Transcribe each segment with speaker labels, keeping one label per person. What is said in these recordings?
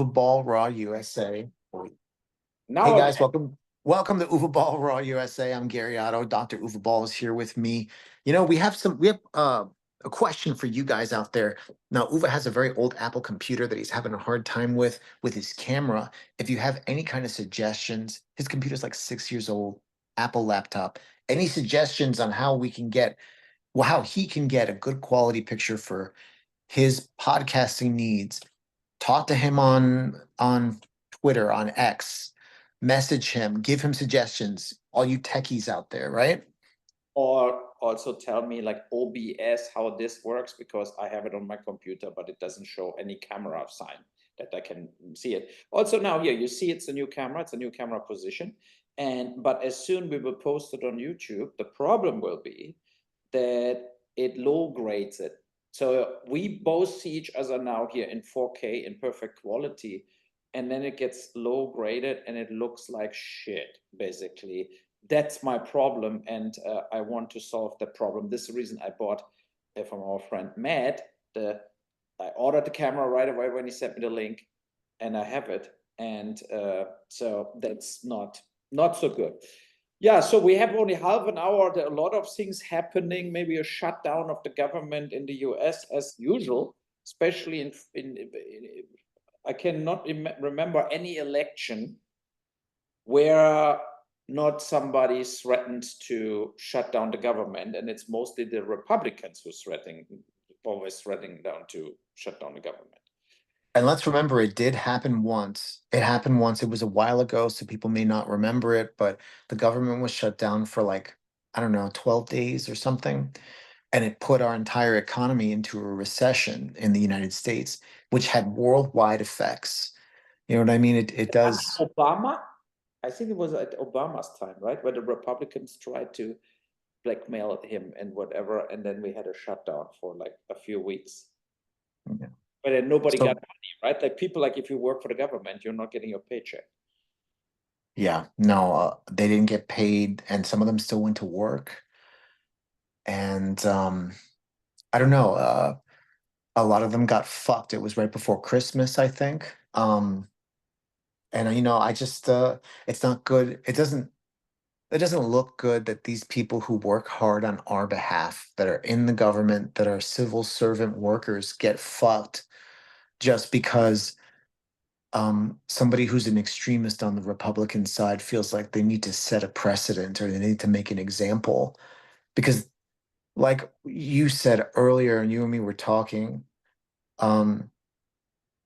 Speaker 1: Uwe Boll Raw USA. Hey
Speaker 2: Now
Speaker 1: guys,
Speaker 2: again,
Speaker 1: welcome to Uwe Boll Raw USA. I'm Gary Otto. Dr. Uwe Boll is here with me. We have a question for you guys out there. Now, Uwe has a very old Apple computer that he's having a hard time with his camera. If you have any kind of suggestions, his computer's like 6 years old, Apple laptop. Any suggestions on how he can get a good quality picture for his podcasting needs? Talk to him on Twitter, on X, message him, give him suggestions, all you techies out there, right?
Speaker 2: or also tell me like OBS how this works, because I have it on my computer, but it doesn't show any camera sign that I can see it. Also now here, you see it's a new camera, it's a new camera position. But as soon we will post it on YouTube, the problem will be that it low grades it. So we both see each other now here in 4K in perfect quality, and then it gets low graded and it looks like shit, basically. That's my problem, and I want to solve the problem. This is the reason I bought from our friend Matt. I ordered the camera right away when he sent me the link, and I have it. And so that's not so good. Yeah, so we have only half an hour. There are a lot of things happening. Maybe a shutdown of the government in the US as usual, especially in I cannot remember any election where not somebody threatened to shut down the government, and it's mostly the Republicans who always threatening down to shut down the government.
Speaker 1: And let's remember, it did happen once. It happened once. It was a while ago, so people may not remember it, but the government was shut down for like, I don't know, 12 days or something. And it put our entire economy into a recession in the United States, which had worldwide effects. You know what I mean? It does.
Speaker 2: Obama, I think it was at Obama's time, right, where the Republicans tried to blackmail him and whatever, and then we had a shutdown for like a few weeks.
Speaker 1: Yeah.
Speaker 2: But then nobody got
Speaker 1: So,
Speaker 2: money, right? Like people, like if you work for the government, you're not getting your paycheck.
Speaker 1: yeah, no, they didn't get paid, and some of them still went to work. And I don't know, a lot of them got fucked. It was right before Christmas, I think. And I just it's not good. It doesn't look good that these people who work hard on our behalf, that are in the government, that are civil servant workers, get fucked just because somebody who's an extremist on the Republican side feels like they need to set a precedent or they need to make an example. Because, like you said earlier, and you and me were talking, um,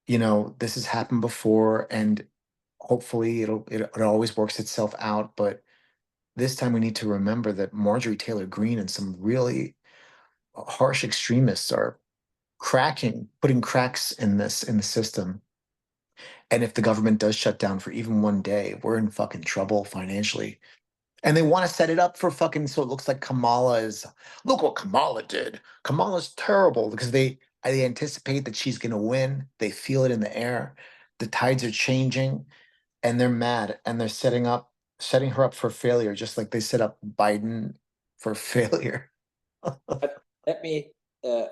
Speaker 1: this has happened before, and hopefully it always works itself out. But this time we need to remember that Marjorie Taylor Greene and some really harsh extremists are putting cracks in the system. And if the government does shut down for even one day, we're in fucking trouble financially. And they want to set it up for fucking so it looks like look what Kamala did. Kamala's terrible because they anticipate that she's gonna win. They feel it in the air. The tides are changing and they're mad and they're setting her up for failure, just like they set up Biden for failure.
Speaker 2: But let me,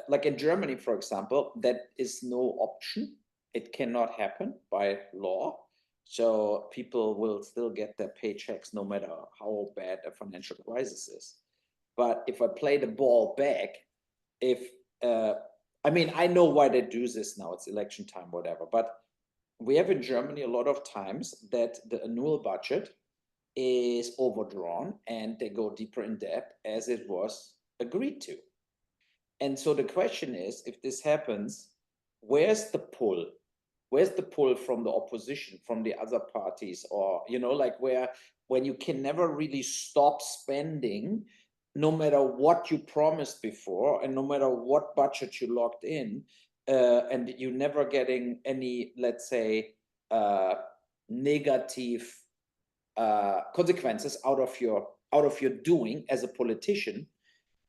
Speaker 2: like in Germany, for example, that is no option. It cannot happen by law. So people will still get their paychecks no matter how bad a financial crisis is. But if I play the ball back, if I mean, I know why they do this now. It's election time, whatever. But we have in Germany a lot of times that the annual budget is overdrawn and they go deeper in debt as it was agreed to. And so the question is, if this happens, where's the pull? Where's the pull from the opposition, from the other parties? Or, like when you can never really stop spending, no matter what you promised before, and no matter what budget you locked in, and you're never getting any, let's say, negative consequences out of your doing as a politician.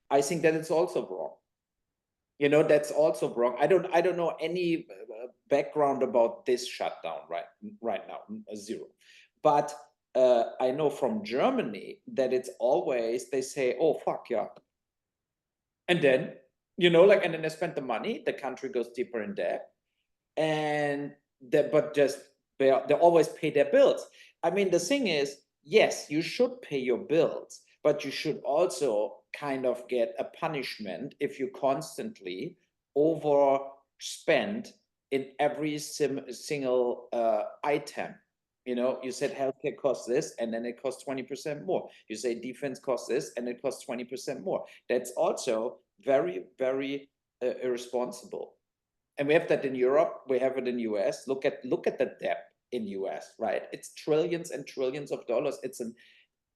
Speaker 2: I think that it's also wrong. That's also wrong. I don't know any background about this shutdown right now, zero. But I know from Germany that it's always, they say, oh fuck yeah, and then and then they spend the money, the country goes deeper in debt, and but just they always pay their bills. I mean, the thing is, yes, you should pay your bills, but you should also kind of get a punishment if you constantly overspend in every single item. You know, you said healthcare costs this, and then it costs 20% more. You say defense costs this, and it costs 20% more. That's also very, very irresponsible. And we have that in Europe. We have it in US. Look at the debt in US, right? It's trillions and trillions of dollars. It's an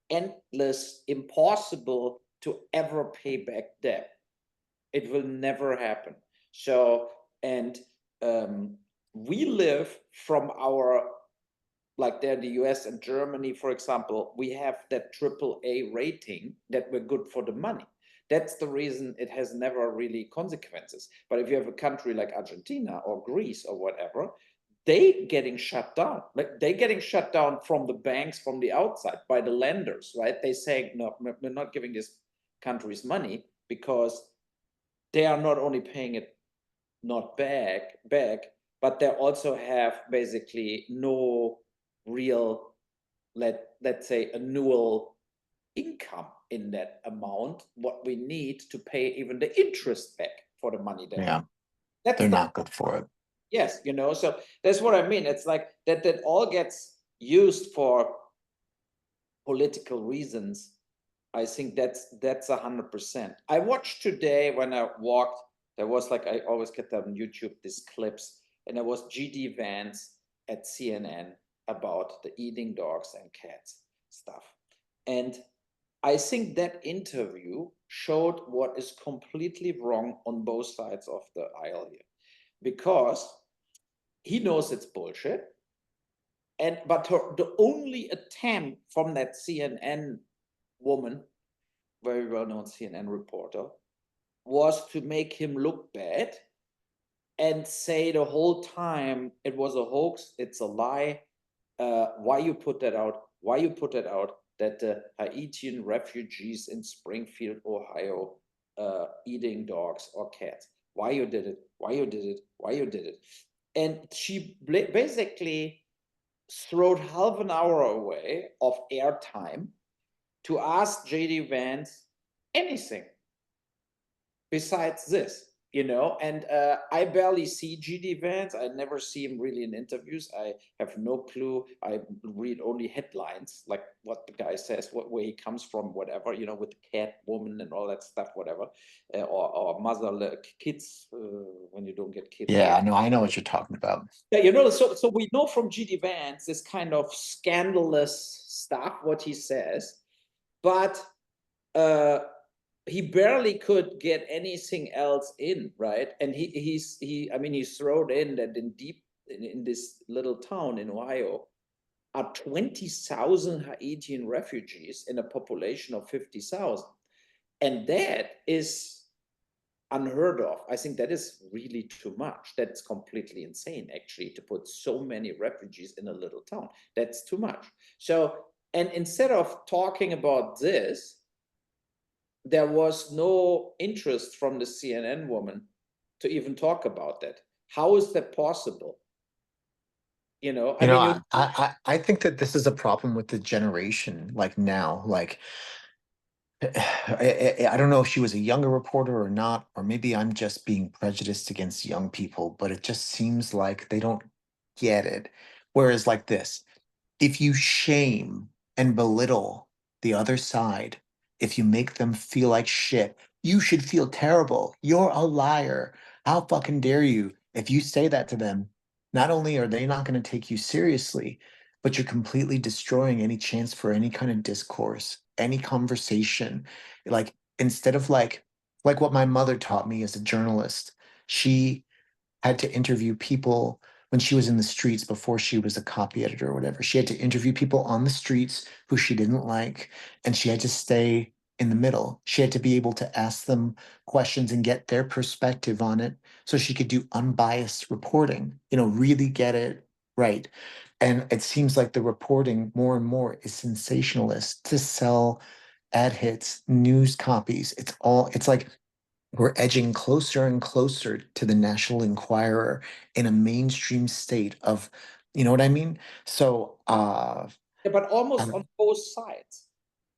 Speaker 2: endless, impossible to ever pay back debt. It will never happen. So, and we live from our, like there, the US and Germany, for example, we have that AAA rating that we're good for the money. That's the reason it has never really consequences. But if you have a country like Argentina or Greece or whatever, they getting shut down. Like they getting shut down from the banks from the outside by the lenders, right? They say no, we're not giving these countries money because they are not only paying it not back, but they also have basically no real, let's say, annual income in that amount, what we need to pay even the interest back for the money that
Speaker 1: Yeah,
Speaker 2: that's
Speaker 1: they're
Speaker 2: the
Speaker 1: not good for it.
Speaker 2: yes, you know, so that's what I mean. It's like that all gets used for political reasons. I think that's 100%. I watched today when I walked, there was like I always get them on YouTube these clips, and there was GD Vance at CNN about the eating dogs and cats stuff. And I think that interview showed what is completely wrong on both sides of the aisle here. Because he knows it's bullshit. And but the only attempt from that CNN woman, very well known CNN reporter, was to make him look bad and say the whole time it was a hoax, it's a lie. Why you put that out? Why you put that out? That the Haitian refugees in Springfield, Ohio, eating dogs or cats. Why you did it? Why you did it? Why you did it? And she basically throwed half an hour away of airtime to ask JD Vance anything besides this, you know. And I barely see GD Vance. I never see him really in interviews. I have no clue. I read only headlines, like what the guy says, where he comes from, whatever, you know, with the cat woman and all that stuff, whatever, or mother kids when you don't get kids.
Speaker 1: Yeah, no, I know what you're talking about.
Speaker 2: Yeah, you know, so we know from GD Vance this kind of scandalous stuff, what he says, but uh, he barely could get anything else in, right? And I mean, he's thrown in that in this little town in Ohio are 20,000 Haitian refugees in a population of 50,000, and that is unheard of. I think that is really too much. That's completely insane, actually, to put so many refugees in a little town. That's too much. So, and instead of talking about this, there was no interest from the CNN woman to even talk about that. How is that possible? You know, I
Speaker 1: You know,
Speaker 2: mean, you
Speaker 1: I think that this is a problem with the generation, like now, like I don't know if she was a younger reporter or not, or maybe I'm just being prejudiced against young people, but it just seems like they don't get it. Whereas like this, if you shame and belittle the other side, if you make them feel like shit, you should feel terrible. You're a liar. How fucking dare you? If you say that to them, not only are they not going to take you seriously, but you're completely destroying any chance for any kind of discourse, any conversation. Like instead of like what my mother taught me as a journalist, she had to interview people when she was in the streets before she was a copy editor or whatever. She had to interview people on the streets who she didn't like, and she had to stay in the middle. She had to be able to ask them questions and get their perspective on it so she could do unbiased reporting, you know, really get it right. And it seems like the reporting more and more is sensationalist to sell ad hits, news copies. It's like we're edging closer and closer to the National Enquirer in a mainstream state of, you know what I mean? So,
Speaker 2: Yeah, but almost on
Speaker 1: um,
Speaker 2: both sides,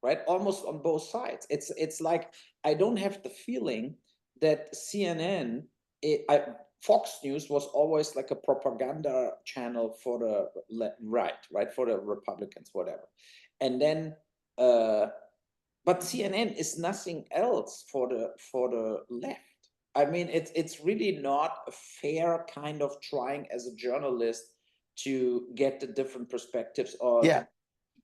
Speaker 2: right? Almost on both sides. It's like I don't have the feeling that CNN, Fox News was always like a propaganda channel for the right, for the Republicans, whatever. And then, but CNN is nothing else for the left. I mean, it's really not a fair kind of trying as a journalist to get the different perspectives or
Speaker 1: yeah,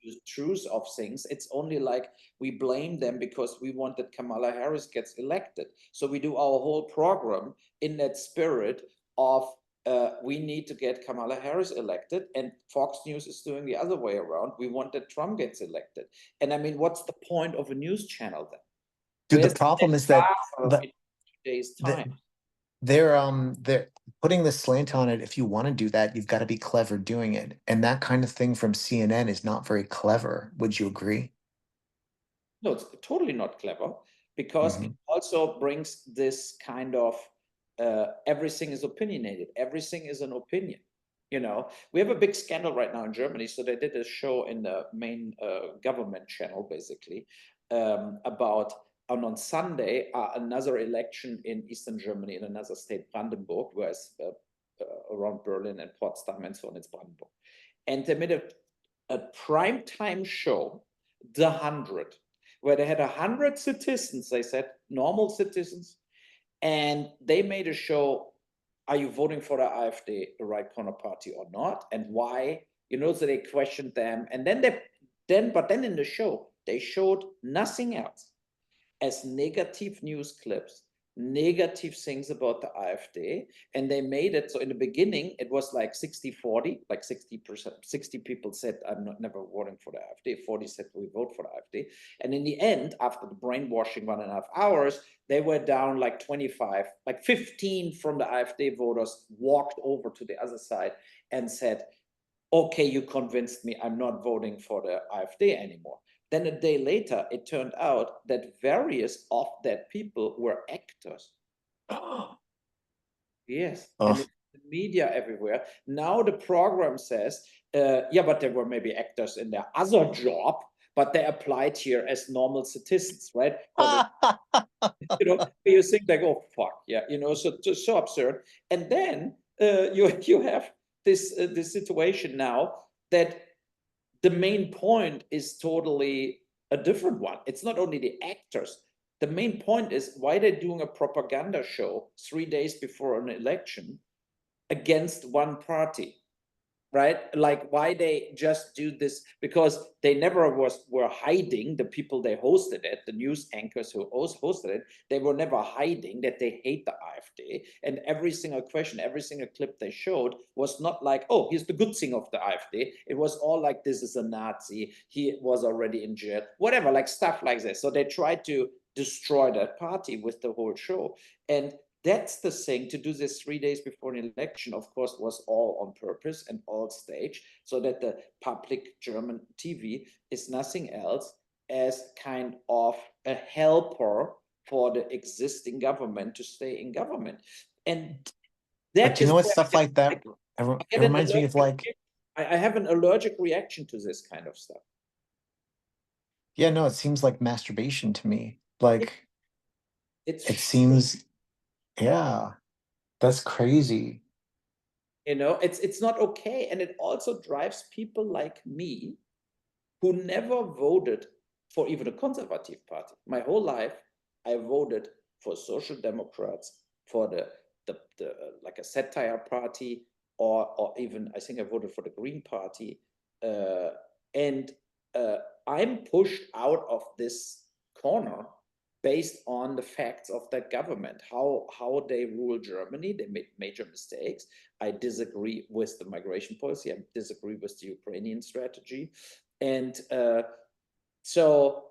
Speaker 2: the truth of things. It's only like we blame them because we want that Kamala Harris gets elected. So we do our whole program in that spirit of we need to get Kamala Harris elected, and Fox News is doing the other way around. We want that Trump gets elected. And I mean, what's the point of a news channel then?
Speaker 1: dude, the
Speaker 2: Where's
Speaker 1: problem is
Speaker 2: the
Speaker 1: that
Speaker 2: data in today's
Speaker 1: the
Speaker 2: time?
Speaker 1: they're putting the slant on it. If you want to do that, you've got to be clever doing it. And that kind of thing from CNN is not very clever. Would you agree?
Speaker 2: No, it's totally not clever because it
Speaker 1: Hmm.
Speaker 2: also brings this kind of everything is opinionated, everything is an opinion. You know, we have a big scandal right now in Germany. So they did a show in the main government channel, basically, about on Sunday another election in Eastern Germany in another state, Brandenburg, whereas around Berlin and Potsdam and so on, it's Brandenburg. And they made a prime time show, The 100, where they had 100 citizens, they said, normal citizens, and they made a show. Are you voting for the AfD, the right corner party, or not? And why? You know, so they questioned them. And but then in the show, they showed nothing else as negative news clips, negative things about the AfD. And they made it so in the beginning, it was like 60-40, like 60%, 60 people said, I'm not never voting for the AfD, 40 said we vote for the AfD. And in the end, after the brainwashing 1.5 hours, they were down like 25, like 15 from the AfD voters walked over to the other side and said, okay, you convinced me, I'm not voting for the AfD anymore. Then a day later, it turned out that various of that people were actors. Yes, and
Speaker 1: Oh,
Speaker 2: in the media everywhere. Now the program says, yeah, but there were maybe actors in their other job, but they applied here as normal citizens, right? Or they, you think like, oh fuck, yeah, so just so absurd. And then you have this situation now that the main point is totally a different one. It's not only the actors. The main point is why they're doing a propaganda show 3 days before an election against one party, right? Like why they just do this, because they never were hiding, the people they hosted it, the news anchors who hosted it, they were never hiding that they hate the AfD. And every single question, every single clip they showed was not like, oh, here's the good thing of the AfD. It was all like, this is a Nazi, he was already in jail, whatever, like stuff like this. So they tried to destroy that party with the whole show. And that's the thing. To do this 3 days before an election, of course, was all on purpose and all staged, so that the public German TV is nothing else as kind of a helper for the existing government to stay in government. And
Speaker 1: but
Speaker 2: that
Speaker 1: you
Speaker 2: is
Speaker 1: know what?
Speaker 2: where
Speaker 1: Stuff like that,
Speaker 2: I
Speaker 1: it
Speaker 2: get an
Speaker 1: reminds me
Speaker 2: allergic
Speaker 1: of like,
Speaker 2: I have an allergic reaction to this kind of stuff.
Speaker 1: yeah, no, it seems like masturbation to me.
Speaker 2: It,
Speaker 1: Like, it
Speaker 2: it's
Speaker 1: seems, yeah, that's crazy.
Speaker 2: it's not okay, and it also drives people like me who never voted for even a conservative party. My whole life, I voted for social democrats, for the like a satire party, or even I think I voted for the Green Party, and uh, I'm pushed out of this corner based on the facts of that government, how they rule Germany. They made major mistakes. I disagree with the migration policy. I disagree with the Ukrainian strategy. And so,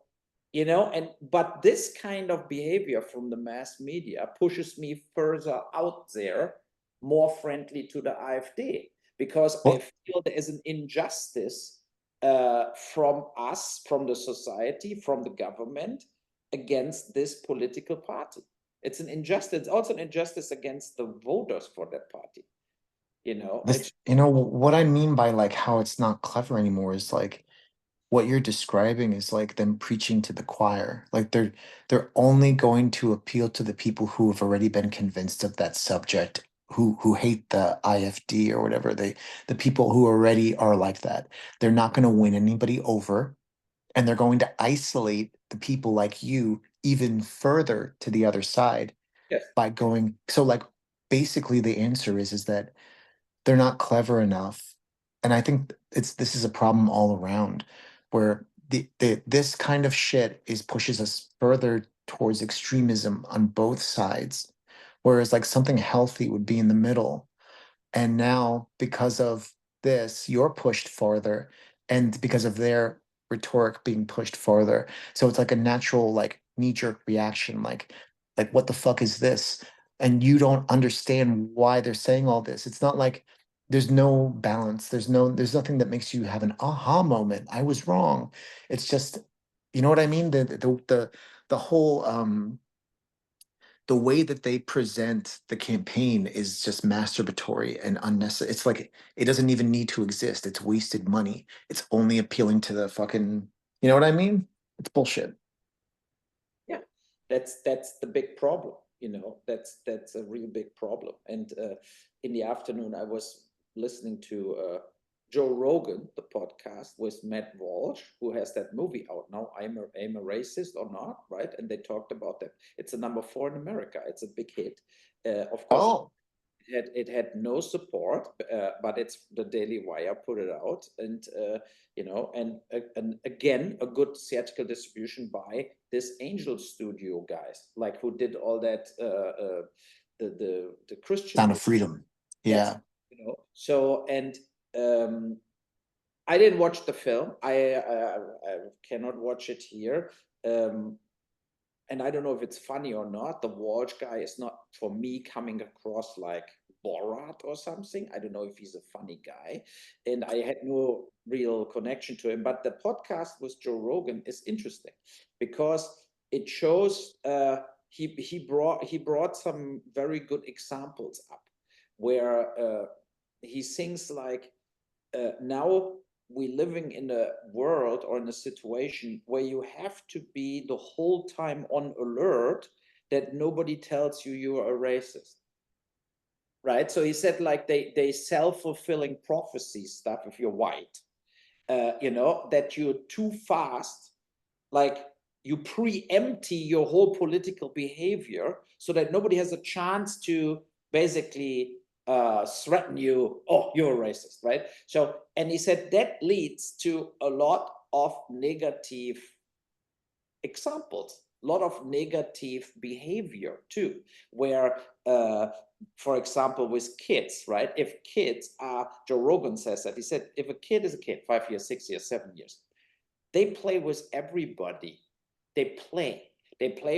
Speaker 2: and but this kind of behavior from the mass media pushes me further out there, more friendly to the AfD, because I
Speaker 1: Well,
Speaker 2: feel there is an injustice from us, from the society, from the government against this political party. It's an injustice. It's also an injustice against the voters for that party.
Speaker 1: This, what I mean by like how it's not clever anymore is like what you're describing is like them preaching to the choir. Like they're only going to appeal to the people who have already been convinced of that subject, who hate the IFD or whatever. The people who already are like that. They're not going to win anybody over, and they're going to isolate the people like you even further to the other side
Speaker 2: Yes.
Speaker 1: by going. So like basically the answer is that they're not clever enough. And I think this is a problem all around where this kind of shit is pushes us further towards extremism on both sides. Whereas like something healthy would be in the middle. And now, because of this, you're pushed farther, and because of their rhetoric being pushed farther. So it's like a natural, like knee-jerk reaction, like what the fuck is this? And you don't understand why they're saying all this. It's not like there's no balance. There's nothing that makes you have an aha moment. I was wrong. It's just, you know what I mean? The whole the way that they present the campaign is just masturbatory and unnecessary. It's like it doesn't even need to exist. It's wasted money. It's only appealing to the fucking, you know what I mean? It's bullshit.
Speaker 2: Yeah, that's the big problem. That's a real big problem. And in the afternoon, I was listening to Joe Rogan, the podcast with Matt Walsh, who has that movie out now. I'm a racist or not, right? And they talked about that. It's a number 4 in America. It's a big hit. Of course,
Speaker 1: Oh,
Speaker 2: it had no support, but it's the Daily Wire put it out, and and again a good theatrical distribution by this Angel Studio guys, like who did all that the Christian
Speaker 1: Sound of
Speaker 2: movie.
Speaker 1: Freedom.
Speaker 2: Yes,
Speaker 1: Yeah.
Speaker 2: so and um, I didn't watch the film. I cannot watch it here. Um, and I don't know if it's funny or not. The Walsh guy is not for me coming across like Borat or something. I don't know if he's a funny guy, and I had no real connection to him. But the podcast with Joe Rogan is interesting because it shows he brought some very good examples up where he thinks like now we're living in a world or in a situation where you have to be the whole time on alert that nobody tells you you are a racist, right? So he said like they self-fulfilling prophecy stuff if you're white, that you're too fast, like you preempty your whole political behavior so that nobody has a chance to basically threaten you. Oh, you're a racist, right? So, and he said that leads to a lot of negative examples, a lot of negative behavior too, where for example with kids, right? If kids are, Joe Rogan says that, he said if a kid is a kid, 5 years, 6 years, 7 years, they play with everybody. They play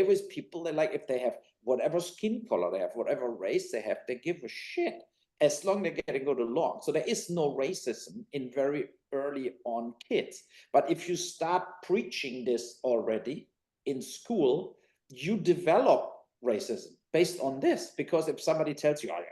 Speaker 2: with people they like. If they have whatever skin color they have, whatever race they have, they give a shit as long as they're getting good along. So there is no racism in very early on kids. But if you start preaching this already in school, you develop racism based on this. Because if somebody tells you, oh, yeah,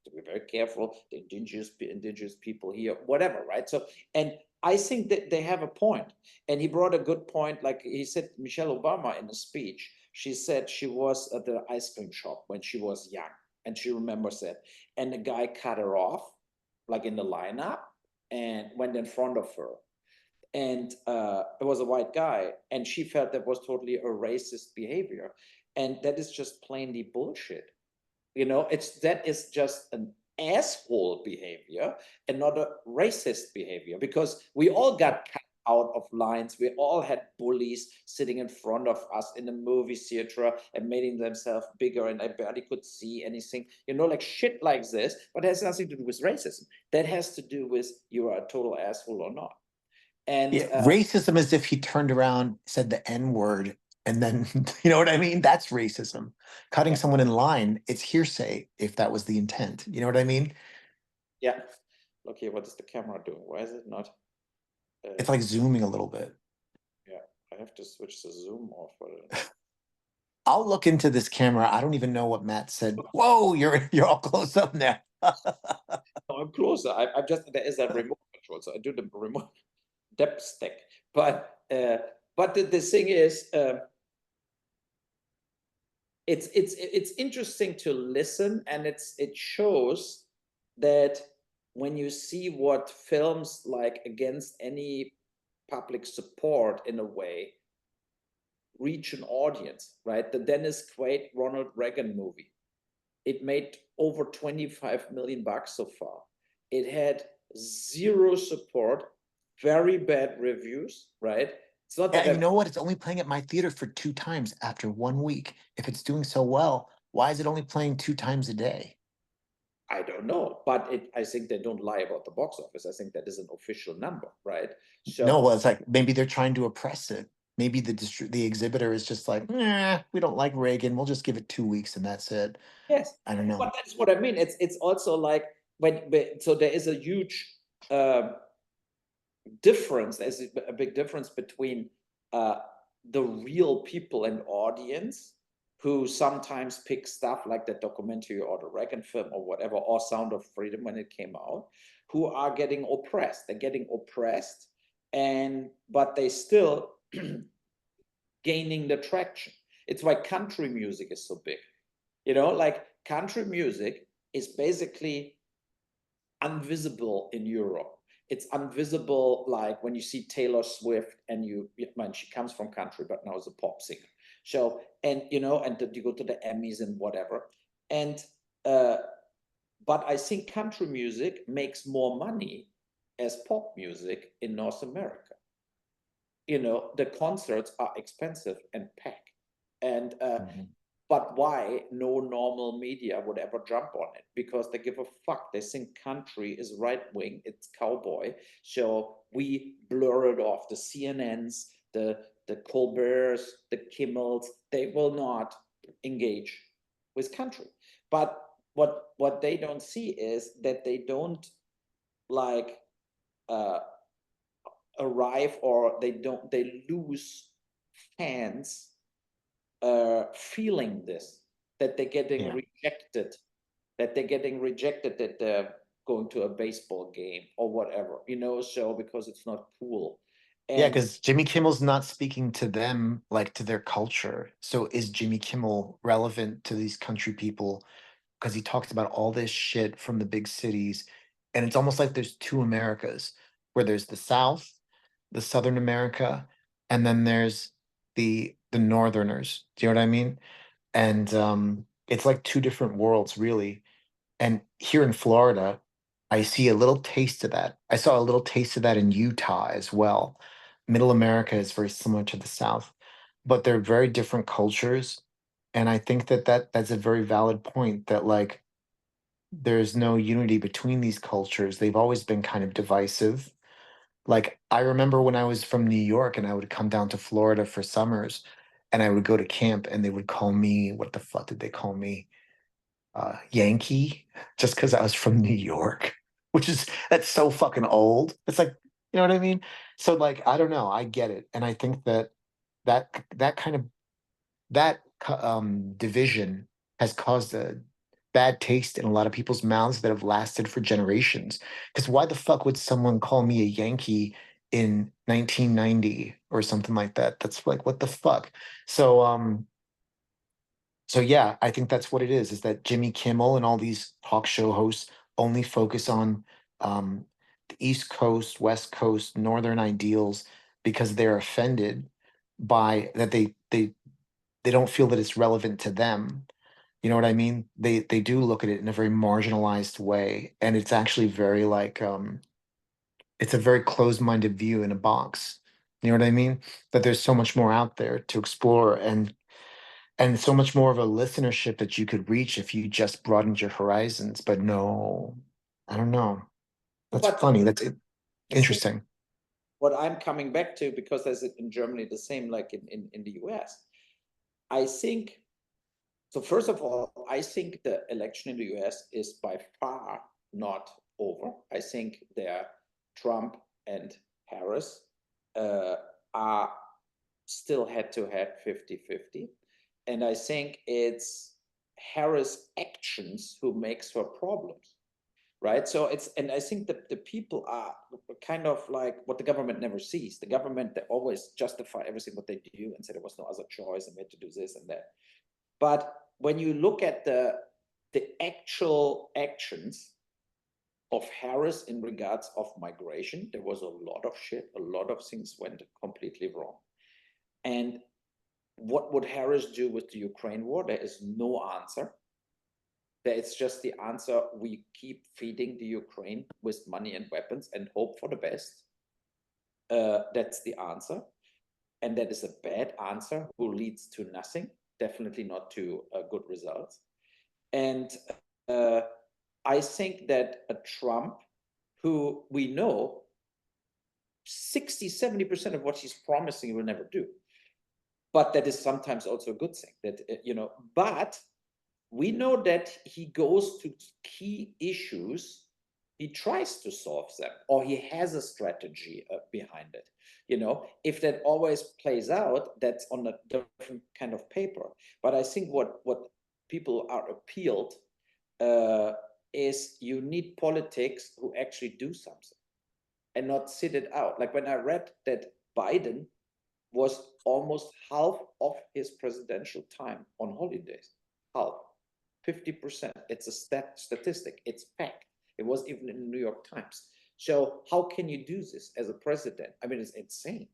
Speaker 2: to be very careful, the indigenous people here, whatever, right? So, and I think that they have a point. And he brought a good point. Like he said, Michelle Obama in a speech, she said she was at the ice cream shop when she was young. And she remembers that. And the guy cut her off, like in the lineup, and went in front of her. And it was a white guy. And she felt that was totally a racist behavior. And that is just plainly bullshit. That is just an asshole behavior and not a racist behavior, because we all got cut out of lines. We all had bullies sitting in front of us in the movie theater and making themselves bigger, and I barely could see anything, like shit like this. But it has nothing to do with racism. That has to do with you are a total asshole or not. And
Speaker 1: Yeah, racism is if he turned around, said the N word, and then, you know what I mean? That's racism. Cutting
Speaker 2: yeah,
Speaker 1: someone in line, it's hearsay if that was the intent. You know what I mean?
Speaker 2: yeah. Look here, what is the camera doing? Why is it not?
Speaker 1: It's like zooming a little bit.
Speaker 2: Yeah, I have to switch the zoom off.
Speaker 1: I'll look into this camera. I don't even know what Matt said. Whoa, you're all close up now.
Speaker 2: No, I'm closer. I'm just there is a remote control, so I do the remote depth stack. But the thing is, it's interesting to listen, and it shows that when you see what films like against any public support in a way reach an audience, right? The Dennis Quaid Ronald Reagan movie, it made over 25 million bucks so far. It had zero support, very bad reviews, right? It's not
Speaker 1: Yeah,
Speaker 2: that
Speaker 1: and you
Speaker 2: I
Speaker 1: know what? It's only playing at my theater for 2 times after 1 week. If it's doing so well, why is it only playing 2 times a day?
Speaker 2: I don't know, but I think they don't lie about the box office. I think that is an official number, right?
Speaker 1: No,
Speaker 2: So
Speaker 1: well, it's like maybe they're trying to oppress it. Maybe the exhibitor is just like, nah, we don't like Reagan. We'll just give it 2 weeks and that's it.
Speaker 2: yes,
Speaker 1: I don't know.
Speaker 2: but that's what I mean. It's also like so there is a huge uh, difference. There's a big difference between uh, the real people and audience who sometimes pick stuff like the documentary or the Reagan film or whatever, or Sound of Freedom when it came out, who are getting oppressed. They're getting oppressed, and but they still gaining the traction. It's why country music is so big. You know, like country music is basically invisible in Europe. It's invisible, like when you see Taylor Swift, and man, she comes from country, but now is a pop singer. So, and you know, and you go to the Emmys and whatever. And uh, but I think country music makes more money as pop music in North America. You know, the concerts are expensive and packed, and
Speaker 1: Mhm.
Speaker 2: but why no normal media would ever jump on it? Because they give a fuck. They think country is right wing, it's cowboy. So we blur it off. The CNNs, the Colberts, the Kimmels, they will not engage with country. But what they don't see is that they don't like uh, arrive, or they lose fans feeling this, that they're getting
Speaker 1: Yeah.
Speaker 2: rejected, that they're going to a baseball game or whatever, you know, so because it's not cool.
Speaker 1: Yeah,
Speaker 2: And
Speaker 1: because Jimmy Kimmel's not speaking to them, like to their culture. So is Jimmy Kimmel relevant to these country people? Because he talks about all this shit from the big cities. And it's almost like there's two Americas, where there's the South, the Southern America, and then there's the Northerners. Do you know what I mean? And it's like two different worlds, really. And here in Florida, I see a little taste of that. I saw a little taste of that in Utah as well. Middle America is very similar to the South, but they're very different cultures. And I think that's a very valid point that like there's no unity between these cultures. They've always been kind of divisive. Like I remember when I was from New York and I would come down to Florida for summers and I would go to camp and they would call me, what the fuck did they call me? Yankee, just because I was from New York, which is that's so fucking old. It's like, you know what I mean? So like, I don't know. I get it, and I think that that kind of division has caused a bad taste in a lot of people's mouths that have lasted for generations. Because why the fuck would someone call me a Yankee in 1990 or something like that? That's like, what the fuck? So so yeah, I think that's what it is that Jimmy Kimmel and all these talk show hosts only focus on um, the East Coast, West Coast, Northern ideals because they're offended by that they don't feel that it's relevant to them. You know what I mean? They do look at it in a very marginalized way, and it's actually very like it's a very closed-minded view in a box. You know what I mean? That there's so much more out there to explore, and so much more of a listenership that you could reach if you just broadened your horizons. But no, I don't know. That's
Speaker 2: but
Speaker 1: funny. That's
Speaker 2: I think
Speaker 1: interesting.
Speaker 2: what I'm coming back to, because there's it in Germany the same like in the US, I think. So first of all, I think the election in the US is by far not over. I think there Trump and Harris uh, are still head to head 50-50. And I think it's Harris' actions who makes her problems, right? So it's, and I think that the people are kind of like what the government never sees. The government, they always justify everything what they do and say there was no other choice and we had to do this and that. But when you look at the actual actions of Harris in regards of migration, there was a lot of shit, a lot of things went completely wrong. And what would Harris do with the Ukraine war? There is no answer. It's just the answer, we keep feeding the Ukraine with money and weapons and hope for the best. That's the answer. And that is a bad answer who leads to nothing, definitely not to good results. And I think that a Trump, who we know 60-70% of what he's promising he will never do, but that is sometimes also a good thing that, but we know that he goes to key issues, he tries to solve them, or he has a strategy behind it. If that always plays out, that's on a different kind of paper. But I think what people are appealed is you need politics who actually do something and not sit it out. Like when I read that Biden was almost half of his presidential time on holidays, half. 50%. It's a statistic. It's fact. It was even in the New York Times. So how can you do this as a president? I mean, it's insane.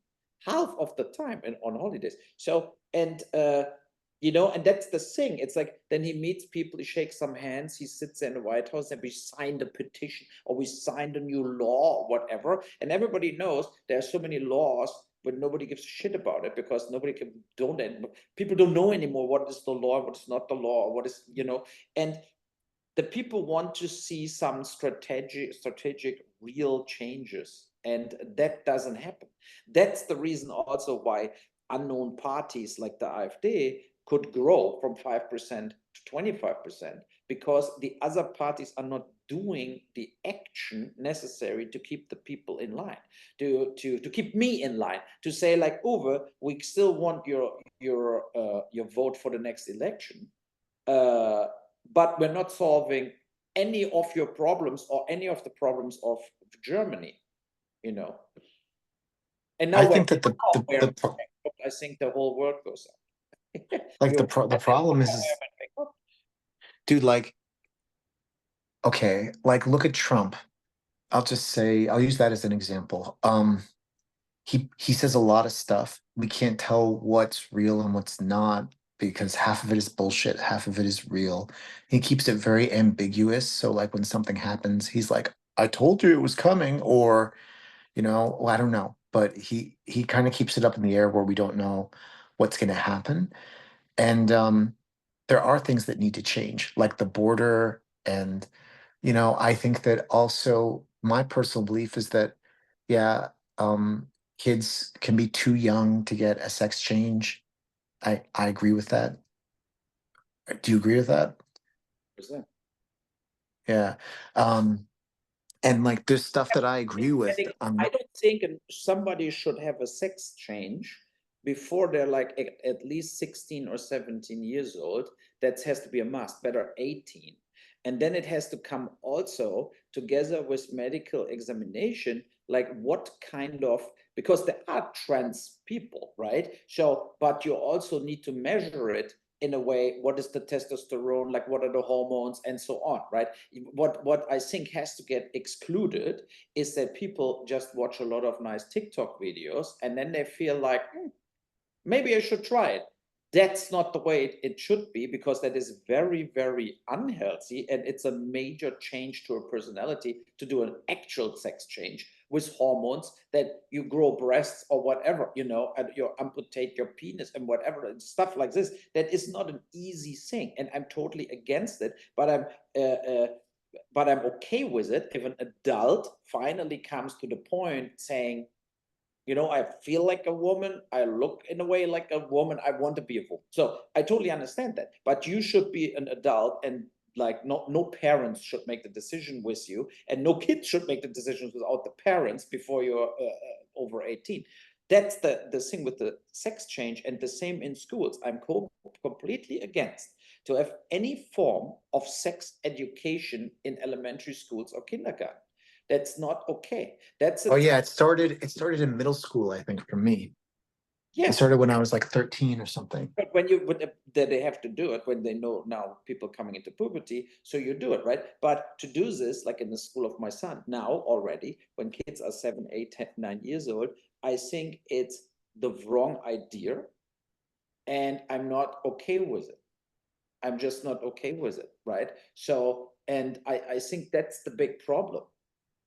Speaker 2: Half of the time and on holidays. So, and and that's the thing. It's like then he meets people, he shakes some hands, he sits in the White House, and we signed a petition or we signed a new law or whatever. And everybody knows there are so many laws, but nobody gives a shit about it because people don't know anymore what is the law, what is not the law, what is, and the people want to see some strategic real changes, and that doesn't happen. That's the reason also why unknown parties like the AfD could grow from 5% to 25%, because the other parties are not doing the action necessary to keep the people in line, to keep me in line, to say like, Uwe, we still want your vote for the next election, but we're not solving any of your problems or any of the problems of Germany, And now
Speaker 1: I
Speaker 2: when
Speaker 1: think that
Speaker 2: I think the whole world goes up.
Speaker 1: like the problem is, dude, like, okay, like look at Trump. I'll use that as an example. He says a lot of stuff. We can't tell what's real and what's not because half of it is bullshit, half of it is real. He keeps it very ambiguous. So like when something happens, he's like, I told you it was coming, or well, I don't know. But he kind of keeps it up in the air where we don't know what's gonna happen. And there are things that need to change, like the border. And, I think that also my personal belief is that, yeah, kids can be too young to get a sex change. I agree with that. Do you agree with that? Yeah. Um, and like there's stuff that I agree with.
Speaker 2: I don't think somebody should have a sex change before they're like at least 16 or 17 years old. That has to be a must, better 18. And then it has to come also together with medical examination, like what kind of, because there are trans people, right? So, but you also need to measure it in a way, what is the testosterone, like what are the hormones and so on, right? What I think has to get excluded is that people just watch a lot of nice TikTok videos and then they feel like, maybe I should try it. That's not the way it should be, because that is very, very unhealthy. And it's a major change to a personality to do an actual sex change with hormones, that you grow breasts or whatever, and you amputate your penis and whatever, and stuff like this. That is not an easy thing. And I'm totally against it, but I'm okay with it if an adult finally comes to the point saying, I feel like a woman, I look in a way like a woman, I want to be a woman. So I totally understand that. But you should be an adult, and like no parents should make the decision with you, and no kids should make the decisions without the parents before you're over 18. That's the thing with the sex change, and the same in schools. I'm completely against to have any form of sex education in elementary schools or kindergarten. That's not okay. That's
Speaker 1: Oh
Speaker 2: a
Speaker 1: yeah, it started in middle school, I think, for me. It
Speaker 2: yeah.
Speaker 1: started when I was like 13 or something.
Speaker 2: But when you but they have to do it when they know now people coming into puberty, so you do it, right? But to do this, like in the school of my son, now already, when kids are 7, 8, 10, 9 years old, I think it's the wrong idea, and I'm not okay with it. I'm just not okay with it, right? So, and I think that's the big problem.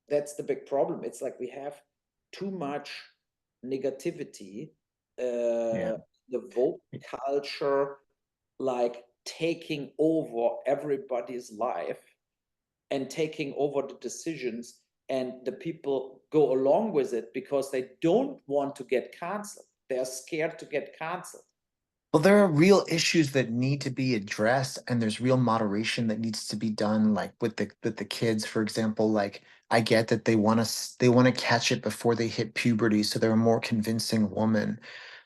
Speaker 2: That's the big problem. It's like we have too much negativity,
Speaker 1: Yeah.
Speaker 2: the woke culture, like taking over everybody's life and taking over the decisions, and the people go along with it because they don't want to get canceled. They're scared to get canceled.
Speaker 1: Well, there are real issues that need to be addressed, and there's real moderation that needs to be done, like with the kids, for example. Like, I get that they want to catch it before they hit puberty, so they're a more convincing woman.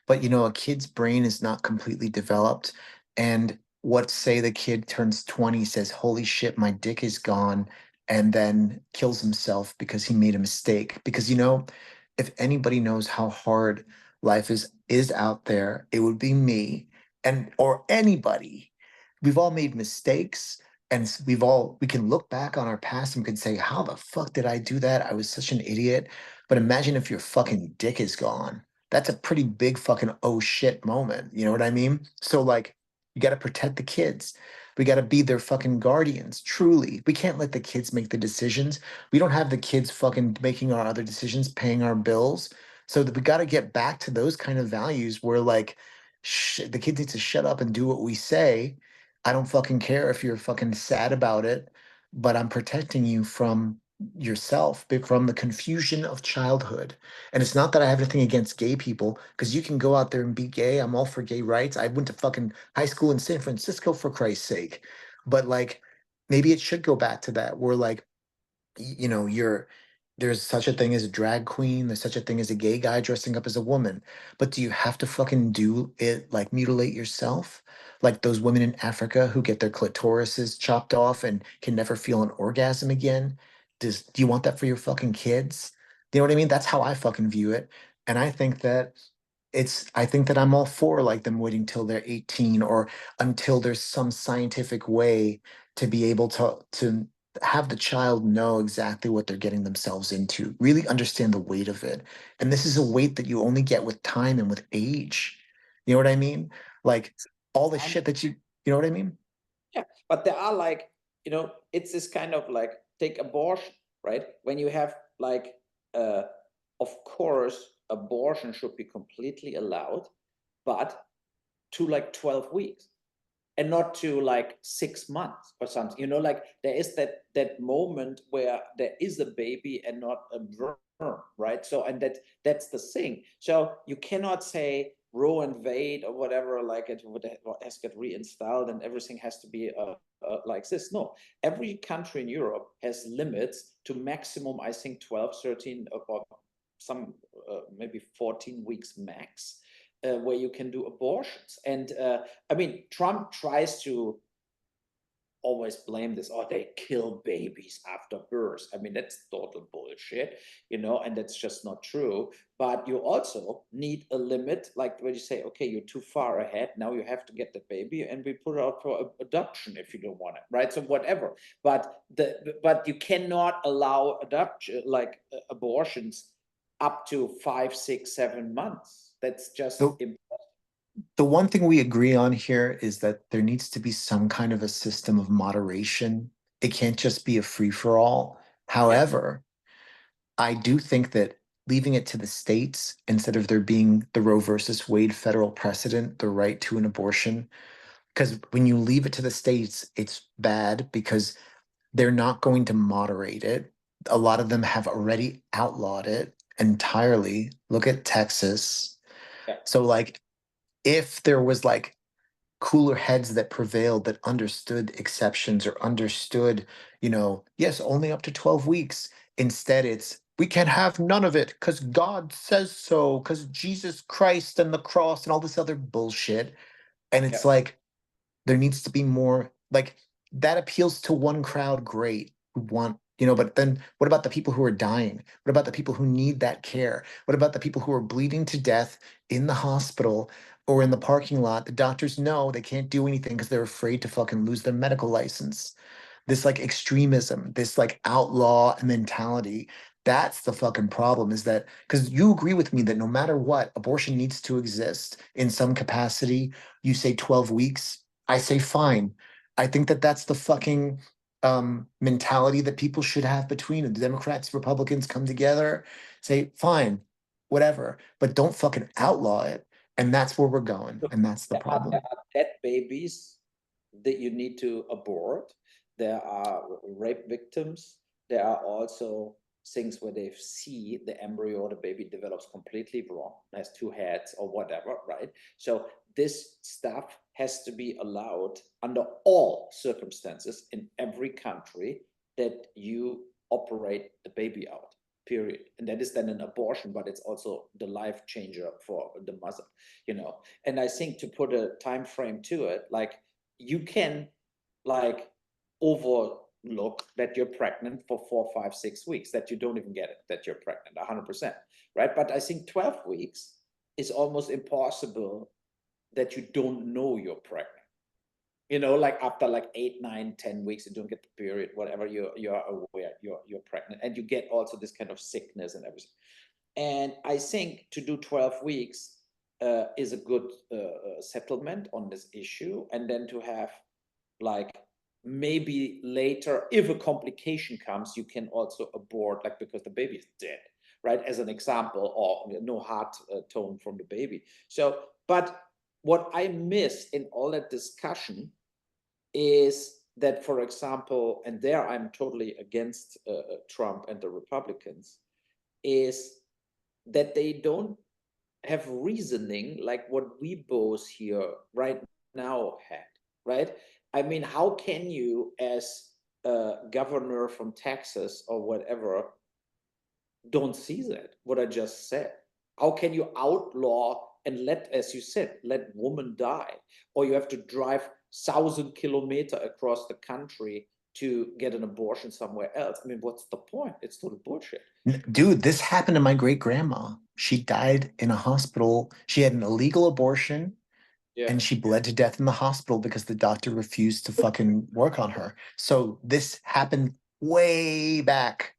Speaker 1: But a kid's brain is not completely developed. And what say the kid turns 20, says, "Holy shit, my dick is gone," and then kills himself because he made a mistake. Because if anybody knows how hard life is out there, it would be me and or anybody. We've all made mistakes, and we can look back on our past and we can say, "How the fuck did I do that? I was such an idiot." But imagine if your fucking dick is gone. That's a pretty big fucking oh shit moment. You know what I mean? So like you got to protect the kids. We got to be their fucking guardians. Truly. We can't let the kids make the decisions. We don't have the kids fucking making our other decisions, paying our bills. So that we got to get back to those kind of values where like the kids need to shut up and do what we say. I don't fucking care if you're fucking sad about it, but I'm protecting you from yourself, from the confusion of childhood. And it's not that I have anything against gay people, because you can go out there and be gay. I'm all for gay rights. I went to fucking high school in San Francisco, for Christ's sake. But like, maybe it should go back to that, where like, there's such a thing as a drag queen, there's such a thing as a gay guy dressing up as a woman. But do you have to fucking do it, like mutilate yourself? Like those women in Africa who get their clitorises chopped off and can never feel an orgasm again? Do you want that for your fucking kids? You know what I mean? That's how I fucking view it. And I think that I'm all for like them waiting till they're 18, or until there's some scientific way to be able to have the child know exactly what they're getting themselves into, really understand the weight of it. And this is a weight that you only get with time and with age. You know what I mean? Like all the
Speaker 2: I'm
Speaker 1: shit that you know what I mean?
Speaker 2: Yeah, but there are like, it's this kind of like take abortion, right? When you have like, uh, of course, abortion should be completely allowed, but to like 12 weeks and not to like 6 months or something. Like there is that moment where there is a baby and not a worm, right? So, and that's the thing. So you cannot say Roe and Wade or whatever, like it would has get reinstalled and everything has to be like this. No, every country in Europe has limits to maximum, I think, 12, 13, or some maybe 14 weeks max, where you can do abortions. And I mean, Trump tries to always blame this, oh, they kill babies after birth. I mean, that's total bullshit, and that's just not true. But you also need a limit, like when you say, okay, you're too far ahead, now you have to get the baby and we put it out for adoption if you don't want it, right? So whatever. But you cannot allow adoption, like abortions up to 5, 6, 7 months. That's just
Speaker 1: The the one thing we agree on here is that there needs to be some kind of a system of moderation. It can't just be a free for all.
Speaker 2: yeah.
Speaker 1: However, I do think that leaving it to the states instead of there being the Roe versus Wade federal precedent, the right to an abortion, because when you leave it to the states, it's bad because they're not going to moderate it. A lot of them have already outlawed it entirely. Look at Texas.
Speaker 2: Yeah.
Speaker 1: So, like, if there was like cooler heads that prevailed that understood exceptions or understood, yes, only up to 12 weeks. Instead, it's we can't have none of it because God says so, because Jesus Christ and the cross and all this other bullshit. And
Speaker 2: Yeah.
Speaker 1: it's like, there needs to be more like that appeals to one crowd, great, who want, but then what about the people who are dying? What about the people who need that care? What about the people who are bleeding to death in the hospital or in the parking lot? The doctors know they can't do anything because they're afraid to fucking lose their medical license. This like extremism, this like outlaw mentality. That's the fucking problem, is that because you agree with me that no matter what, abortion needs to exist in some capacity. You say 12 weeks, I say fine. I think that that's the fucking mentality that people should have between them. The Democrats, Republicans come together, say fine, whatever, but don't fucking outlaw it. And that's where we're going.
Speaker 2: So
Speaker 1: And that's the
Speaker 2: there
Speaker 1: problem.
Speaker 2: are dead babies that you need to abort. There are rape victims. There are also things where they see the embryo or the baby develops completely wrong, has two heads or whatever, right? So this stuff has to be allowed under all circumstances in every country that you operate the baby out, period. And that is then an abortion, but it's also the life changer for the mother, you know. And I think to put a time frame to it, like you can like overlook that you're pregnant for 4, 5, 6 weeks, that you don't even get it, that you're pregnant 100%, right? But I think 12 weeks is almost impossible that you don't know you're pregnant. You know, like after like 8, 9, 10 weeks, you don't get the period, whatever, you're aware you're pregnant, and you get also this kind of sickness and everything. And I think to do 12 weeks is a good settlement on this issue. And then to have like maybe later, if a complication comes, you can also abort, like because the baby is dead, right? As an example, or no heart tone from the baby. So, but what I miss in all that discussion is that, for example, and there I'm totally against Trump and the Republicans, is that they don't have reasoning like what we both here right now had, right? I mean, how can you, as a governor from Texas or whatever, don't see that, what I just said? How can you outlaw and let, as you said, let women die? Or you have to drive 1,000 kilometers across the country to get an abortion somewhere else. I mean, what's the point? It's total bullshit.
Speaker 1: Dude, this happened to my great grandma. She died in a hospital. She had an illegal abortion
Speaker 2: Yeah.
Speaker 1: and she bled to death in the hospital because the doctor refused to fucking work on her. So this happened way back.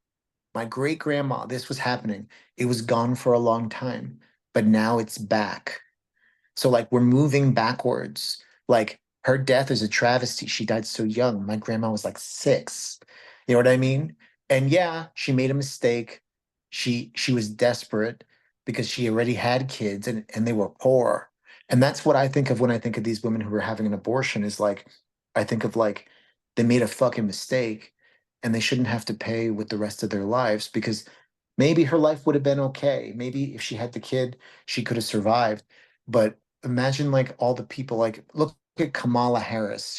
Speaker 1: My great grandma, this was happening. It was gone for a long time, but now it's back. So like we're moving backwards. Like her death is a travesty. She died so young. My grandma was like 6. You know what I mean? And yeah, she made a mistake. She was desperate because she already had kids and they were poor. And that's what I think of when I think of these women who are having an abortion, is like I think of like they made a fucking mistake and they shouldn't have to pay with the rest of their lives, because maybe her life would have been okay. Maybe if she had the kid, she could have survived. But imagine like all the people, like look at Kamala Harris.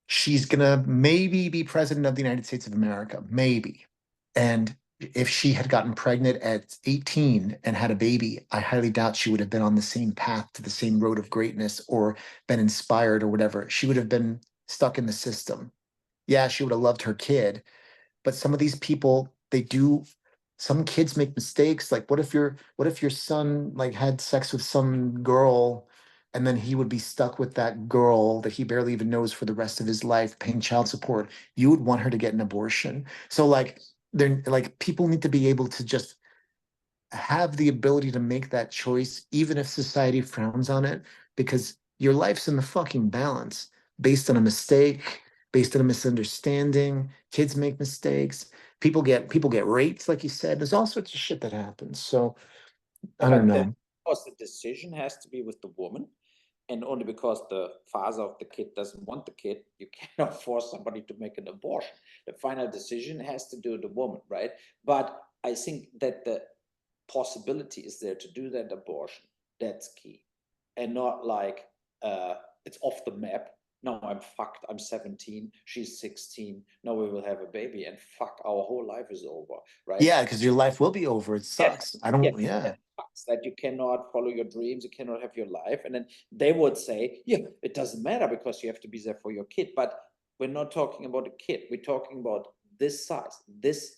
Speaker 1: She's gonna maybe be president of the United States of America, maybe. And if she had gotten pregnant at 18 and had a baby, I highly doubt she would have been on the same path to the same road of greatness or been inspired or whatever. She would have been stuck in the system. Yeah, she would have loved her kid, but some of these people, they do, some kids make mistakes. Like what if your son like had sex with some girl and then he would be stuck with that girl that he barely even knows for the rest of his life, paying child support? You would want her to get an abortion. So like they're like, people need to be able to just have the ability to make that choice, even if society frowns on it, because your life's in the fucking balance based on a mistake, based on a misunderstanding. Kids make mistakes. People get raped, like you said. There's all sorts of shit that happens. So
Speaker 2: Yeah,
Speaker 1: I don't
Speaker 2: but then,
Speaker 1: know.
Speaker 2: of course, the decision has to be with the woman. And only because the father of the kid doesn't want the kid, you cannot force somebody to make an abortion. The final decision has to do with the woman, right? But I think that the possibility is there to do that abortion. That's key. And not like it's off the map. no, I'm fucked. I'm 17. She's 16. No, we will have a baby, and fuck, our whole life is over, right?
Speaker 1: Yeah, because your life will be over. It
Speaker 2: Yes,
Speaker 1: sucks. I
Speaker 2: yes,
Speaker 1: don't, yeah.
Speaker 2: that sucks that you cannot follow your dreams, you cannot have your life. And then they would say, yeah, it doesn't matter because you have to be there for your kid. But we're not talking about a kid. We're talking about this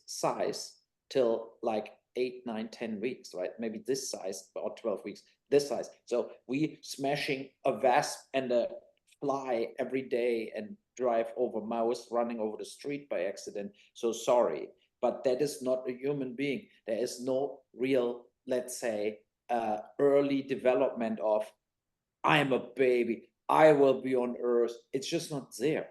Speaker 2: size till like 8, 9, 10 weeks, right? Maybe this size or 12 weeks, this size. So we smashing a wasp and a fly every day and drive over mouse running over the street by accident. So sorry, but that is not a human being. There is no real, let's say, early development of I'm a baby, I will be on Earth. It's just not there.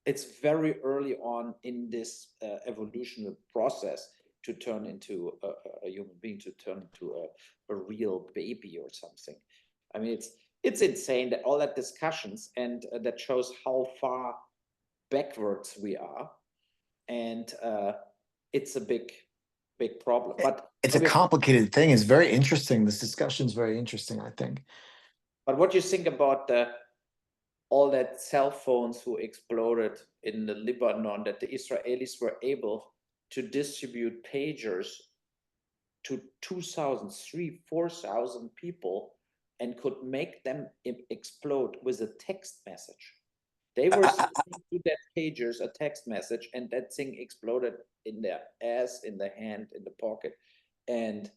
Speaker 2: It's very early on in this evolutionary process to turn into a human being, to turn into a real baby or something. I mean, it's insane that all that discussions and that shows how far backwards we are, and it's a big problem.
Speaker 1: It's a complicated thing. It's very interesting. This discussion is very interesting, I think.
Speaker 2: But what do you think about all that cell phones who exploded in the Lebanon, that the Israelis were able to distribute pagers to 2,000, 3,000, 4,000 people and could make them explode with a text message? They were
Speaker 1: I,
Speaker 2: sending to that pagers a text message, and that thing exploded in their ass, in the hand, in the pocket, and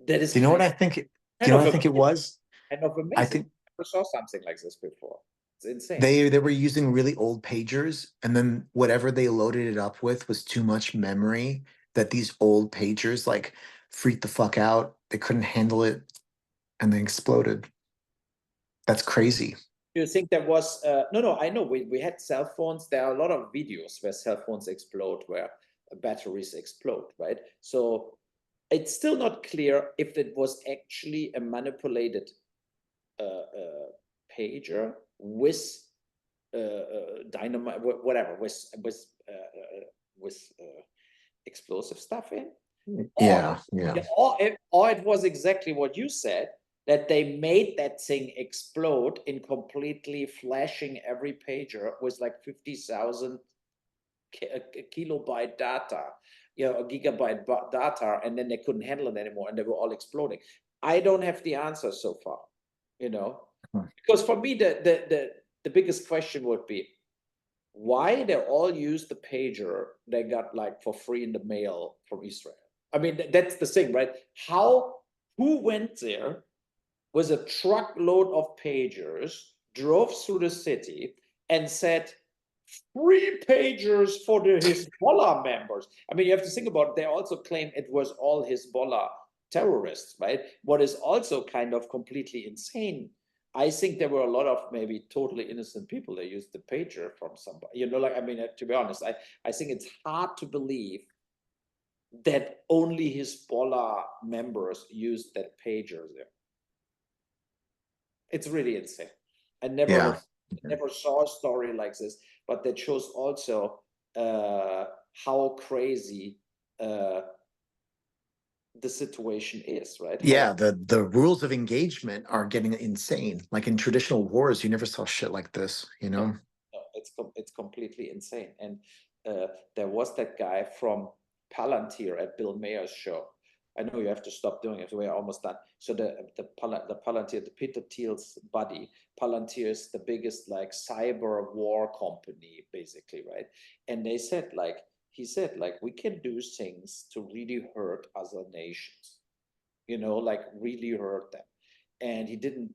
Speaker 2: that is
Speaker 1: do you know what I think? Do you
Speaker 2: kind
Speaker 1: know
Speaker 2: of
Speaker 1: what I think it
Speaker 2: amazing.
Speaker 1: was?
Speaker 2: Kind of
Speaker 1: I
Speaker 2: amazing.
Speaker 1: think
Speaker 2: I never saw something like this before. It's insane.
Speaker 1: they were using really old pagers, and then whatever they loaded it up with was too much memory that these old pagers like freaked the fuck out. They couldn't handle it, and they exploded. That's crazy.
Speaker 2: Do you think there was no, I know we had cell phones. There are a lot of videos where cell phones explode, where batteries explode, right? So it's still not clear if it was actually a manipulated pager with dynamite, whatever, with explosive stuff in, or
Speaker 1: Yeah, yeah.
Speaker 2: or it was exactly what you said, that they made that thing explode in completely flashing every pager with like 50,000 kilobyte data, a gigabyte data, and then they couldn't handle it anymore, and they were all exploding. I don't have the answer so far, you know, because for me the biggest question would be why they all use the pager they got like for free in the mail from Israel. I mean, that's the thing, right? Who went there with a truckload of pagers, drove through the city, and said, free pagers for the Hezbollah members? I mean, you have to think about it. They also claim it was all Hezbollah terrorists, right? What is also kind of completely insane. I think there were a lot of maybe totally innocent people that used the pager from somebody. Like, I mean, to be honest, I think it's hard to believe that only Hezbollah members used that pager there. It's really insane. I never
Speaker 1: Yeah.
Speaker 2: heard, never saw a story like this, but that shows also how crazy the situation is, right? How
Speaker 1: Yeah, the rules of engagement are getting insane. Like in traditional wars, you never saw shit like this, you
Speaker 2: no,
Speaker 1: know?
Speaker 2: no, it's completely insane. And there was that guy from Palantir at Bill Mayer's show. I know you have to stop doing it. We're almost done. So the Palantir, the Peter Thiel's buddy, Palantir is the biggest like cyber war company, basically, right? And they said like he said like we can do things to really hurt other nations, like really hurt them. And he didn't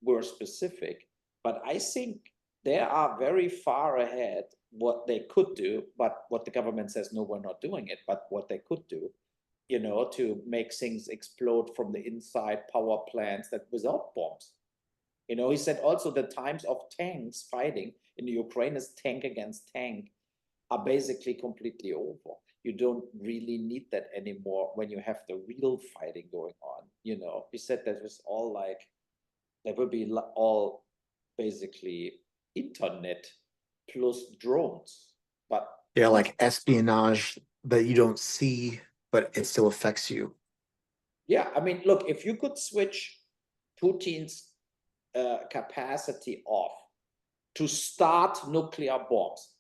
Speaker 2: were specific, but I think they are very far ahead what they could do, but what the government says, no, we're not doing it, but what they could do, to make things explode from the inside, power plants that without bombs. He said also the times of tanks fighting in the Ukraine is tank against tank are basically completely over. You don't really need that anymore when you have the real fighting going on. He said that was all like there will be all basically internet plus drones, but
Speaker 1: Yeah,
Speaker 2: not.
Speaker 1: like espionage that you don't see, but it still affects you.
Speaker 2: Yeah, I mean, look, if you could switch Putin's capacity of to start nuclear bombs.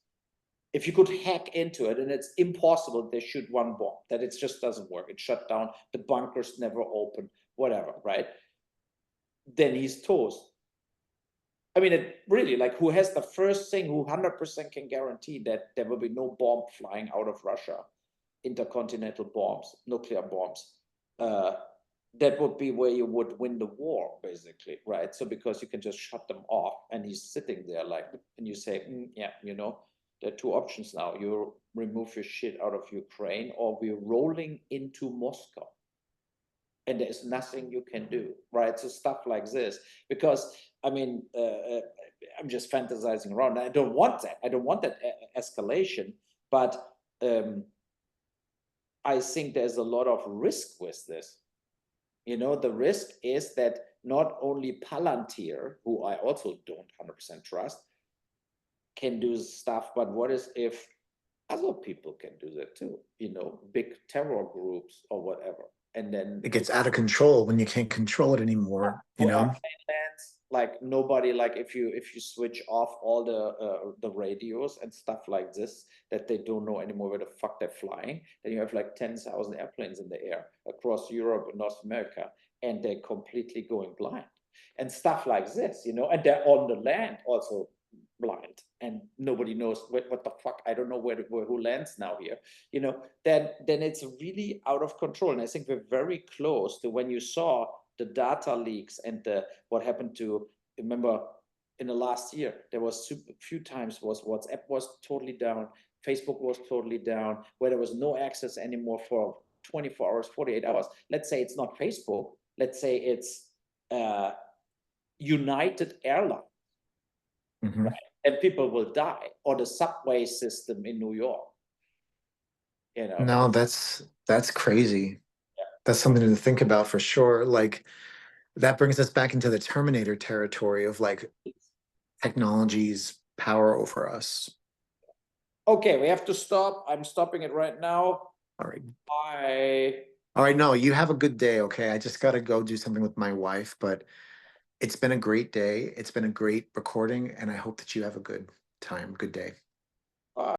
Speaker 2: If you could hack into it, and it's impossible they shoot one bomb, that it just doesn't work. It shut down, the bunkers never open, whatever, right? Then he's toast. I mean, it really, like, who has the first thing, who 100% can guarantee that there will be no bomb flying out of Russia, intercontinental bombs, nuclear bombs. That would be where you would win the war, basically, right? So because you can just shut them off, and he's sitting there like, and you say, yeah, you know, there are two options now. You remove your shit out of Ukraine, or we're rolling into Moscow. And there's nothing you can do, right? So stuff like this, because I mean, I'm just fantasizing around. I don't want that. I don't want that escalation, but I think there's a lot of risk with this. You know, the risk is that not only Palantir, who I also don't 100% trust, can do stuff, but what is if other people can do that too? You know, big terror groups or whatever. And then
Speaker 1: It gets out of control when you can't control it anymore, you
Speaker 2: no
Speaker 1: know?
Speaker 2: airplane lands, like nobody, like if you switch off all the radios and stuff like this, that they don't know anymore where the fuck they're flying, then you have like 10,000 airplanes in the air across Europe and North America, and they're completely going blind and stuff like this, you know, and they're on the land also blind, and nobody knows what the fuck, I don't know where who lands now here, you know. Then it's really out of control, and I think we're very close to when you saw the data leaks and the what happened to, remember, in the last year there was super few times was WhatsApp was totally down, Facebook was totally down, where there was no access anymore for 24 hours, 48 hours. Let's say it's not Facebook, let's say it's uh, United Airlines,
Speaker 1: Mhm.
Speaker 2: and people will die, or the subway system in New York, you know.
Speaker 1: No, that's crazy. That's something to think about for sure. Like that brings us back into the Terminator territory of like technology's power over us.
Speaker 2: Okay, we have to stop. I'm stopping it right now.
Speaker 1: All right.
Speaker 2: Bye.
Speaker 1: All right, no, you have a good day, okay? I just gotta go do something with my wife, but it's been a great day. It's been a great recording, and I hope that you have a good time, good day.